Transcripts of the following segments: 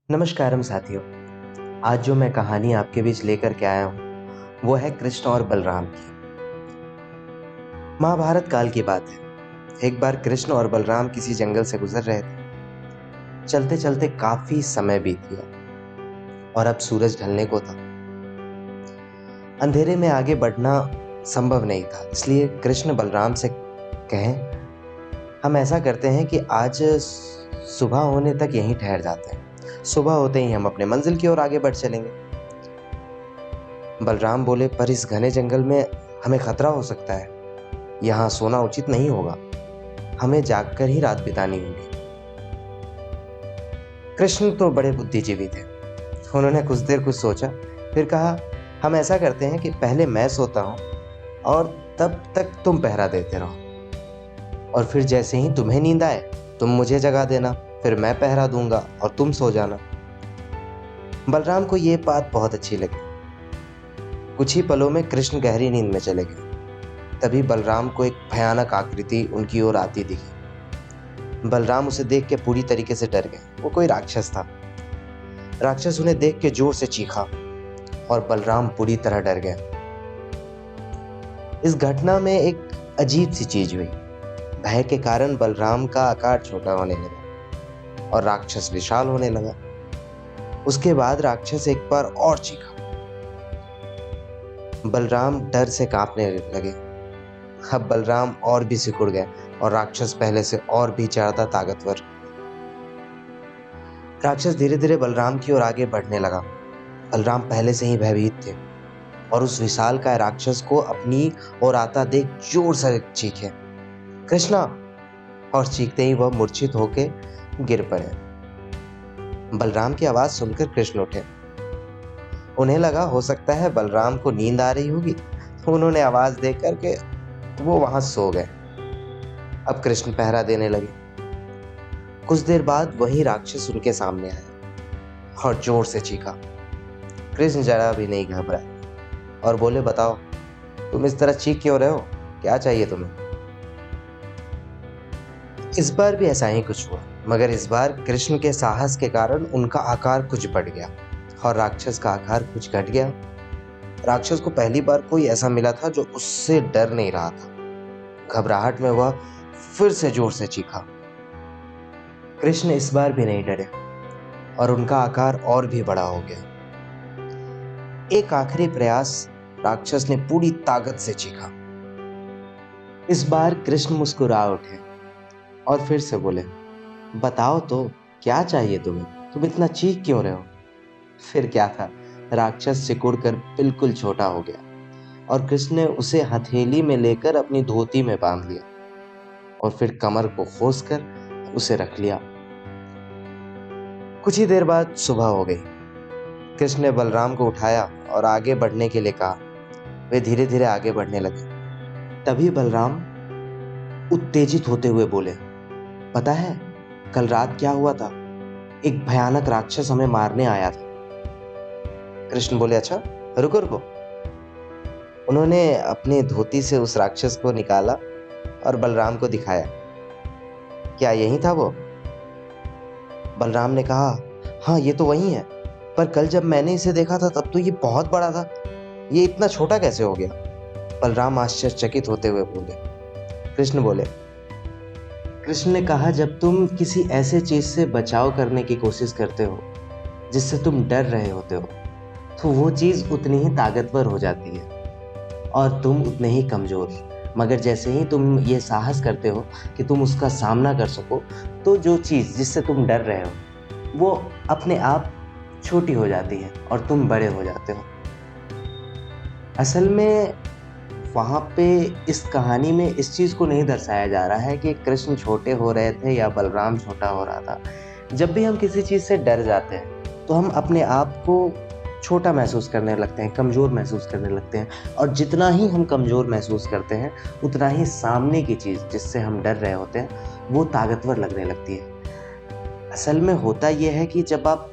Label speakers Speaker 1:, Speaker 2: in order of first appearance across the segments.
Speaker 1: नमस्कारम साथियों। आज जो मैं कहानी आपके बीच लेकर के आया हूँ वो है कृष्ण और बलराम की। महाभारत काल की बात है। एक बार कृष्ण और बलराम किसी जंगल से गुजर रहे थे। चलते चलते काफी समय बीत गया और अब सूरज ढलने को था। अंधेरे में आगे बढ़ना संभव नहीं था, इसलिए कृष्ण बलराम से कहें, हम ऐसा करते हैं कि आज सुबह होने तक यहीं ठहर जाते हैं। सुबह होते ही हम अपने मंजिल की ओर आगे बढ़ चलेंगे। बलराम बोले, पर इस घने जंगल में हमें खतरा हो सकता है। यहाँ सोना उचित नहीं होगा। हमें जागकर ही रात बितानी होगी। कृष्ण तो बड़े बुद्धिजीवी थे। उन्होंने कुछ देर कुछ सोचा, फिर कहा, हम ऐसा करते हैं कि पहले मैं सोता हूँ और तब तक तुम पहरा देते रहो, और फिर जैसे ही तुम्हें नींद आए तुम मुझे जगा देना, फिर मैं पहरा दूंगा और तुम सो जाना। बलराम को ये बात बहुत अच्छी लगी। कुछ ही पलों में कृष्ण गहरी नींद में चले गए। तभी बलराम को एक भयानक आकृति उनकी ओर आती दिखी। बलराम उसे देख के पूरी तरीके से डर गए। वो कोई राक्षस था। राक्षस उन्हें देख के जोर से चीखा और बलराम पूरी तरह डर गए। इस घटना में एक अजीब सी चीज हुई। भय के कारण बलराम का आकार छोटा होने लगा और राक्षस विशाल होने लगा। उसके बाद राक्षस एक बार और चीखा। बलराम डर से कांपने लगे। अब बलराम और भी सिकुड़ गए और राक्षस पहले से और भी ज्यादा ताकतवर। राक्षस धीरे धीरे बलराम की ओर आगे बढ़ने लगा। बलराम पहले से ही भयभीत थे और उस विशालकाय राक्षस को अपनी ओर आता देख जोर से चीखे, कृष्णा, और चीखते ही वह मूर्छित होके गिर पड़े। बलराम की आवाज सुनकर कृष्ण उठे। उन्हें लगा हो सकता है बलराम को नींद आ रही होगी। उन्होंने आवाज दे करके वो वहां सो गए। अब कृष्ण पहरा देने लगे। कुछ देर बाद वही राक्षस उनके सामने आया और जोर से चीखा। कृष्ण जरा भी नहीं घबराए और बोले, बताओ, तुम इस तरह चीख क्यों रहे हो? क्या चाहिए तुम्हें? इस बार भी ऐसा ही कुछ हुआ, मगर इस बार कृष्ण के साहस के कारण उनका आकार कुछ बढ़ गया और राक्षस का आकार कुछ घट गया। राक्षस को पहली बार कोई ऐसा मिला था जो उससे डर नहीं रहा था। घबराहट में वह फिर से जोर से चीखा। कृष्ण इस बार भी नहीं डरे और उनका आकार और भी बड़ा हो गया। एक आखिरी प्रयास, राक्षस ने पूरी ताकत से चीखा। इस बार कृष्ण मुस्कुरा उठे और फिर से बोले, बताओ तो, क्या चाहिए तुम्हें? तुम इतना चीख क्यों रहे हो? फिर क्या था, राक्षस सिकुड़कर बिल्कुल छोटा हो गया और कृष्ण ने उसे हथेली में लेकर अपनी धोती में बांध लिया और फिर कमर को खोसकर उसे रख लिया। कुछ ही देर बाद सुबह हो गई। कृष्ण ने बलराम को उठाया और आगे बढ़ने के लिए कहा। वे धीरे धीरे आगे बढ़ने लगे। तभी बलराम उत्तेजित होते हुए बोले, पता है कल रात क्या हुआ था? एक भयानक राक्षस हमें मारने आया था। कृष्ण बोले, अच्छा, रुको रुको। उन्होंने अपनी धोती से उस राक्षस को निकाला और बलराम को दिखाया। क्या यही था वो? बलराम ने कहा, हाँ, ये तो वही है, पर कल जब मैंने इसे देखा था तब तो ये बहुत बड़ा था। ये इतना छोटा कैसे हो गया? बलराम आश्चर्यचकित होते हुए बोले। कृष्ण बोले, कृष्ण ने कहा, जब तुम किसी ऐसे चीज से बचाव करने की कोशिश करते हो जिससे तुम डर रहे होते हो, तो वो चीज उतनी ही ताकतवर हो जाती है और तुम उतने ही कमजोर। मगर जैसे ही तुम ये साहस करते हो कि तुम उसका सामना कर सको, तो जो चीज जिससे तुम डर रहे हो वो अपने आप छोटी हो जाती है और तुम बड़े हो जाते हो। असल में वहाँ पे इस कहानी में इस चीज़ को नहीं दर्शाया जा रहा है कि कृष्ण छोटे हो रहे थे या बलराम छोटा हो रहा था। जब भी हम किसी चीज़ से डर जाते हैं तो हम अपने आप को छोटा महसूस करने लगते हैं, कमज़ोर महसूस करने लगते हैं, और जितना ही हम कमज़ोर महसूस करते हैं उतना ही सामने की चीज़ जिससे हम डर रहे होते हैं वो ताकतवर लगने लगती है। असल में होता ये है कि जब आप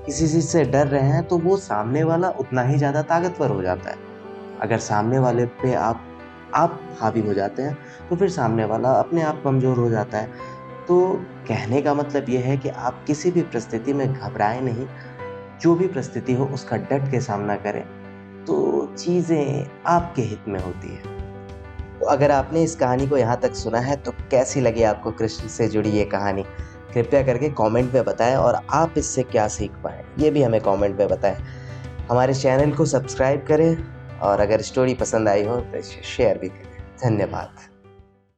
Speaker 1: किसी चीज़ से डर रहे हैं तो वो सामने वाला उतना ही ज़्यादा ताकतवर हो जाता है। अगर सामने वाले पे आप हावी हो जाते हैं तो फिर सामने वाला अपने आप कमज़ोर हो जाता है। तो कहने का मतलब ये है कि आप किसी भी परिस्थिति में घबराएं नहीं, जो भी परिस्थिति हो उसका डट के सामना करें, तो चीज़ें आपके हित में होती है। तो अगर आपने इस कहानी को यहाँ तक सुना है तो कैसी लगी आपको कृष्ण से जुड़ी ये कहानी? कृपया करके कमेंट में बताएं और आप इससे क्या सीख पाएँ, ये भी हमें कमेंट में बताएं। हमारे चैनल को सब्सक्राइब करें और अगर स्टोरी पसंद आई हो तो इसे शेयर भी करें। धन्यवाद।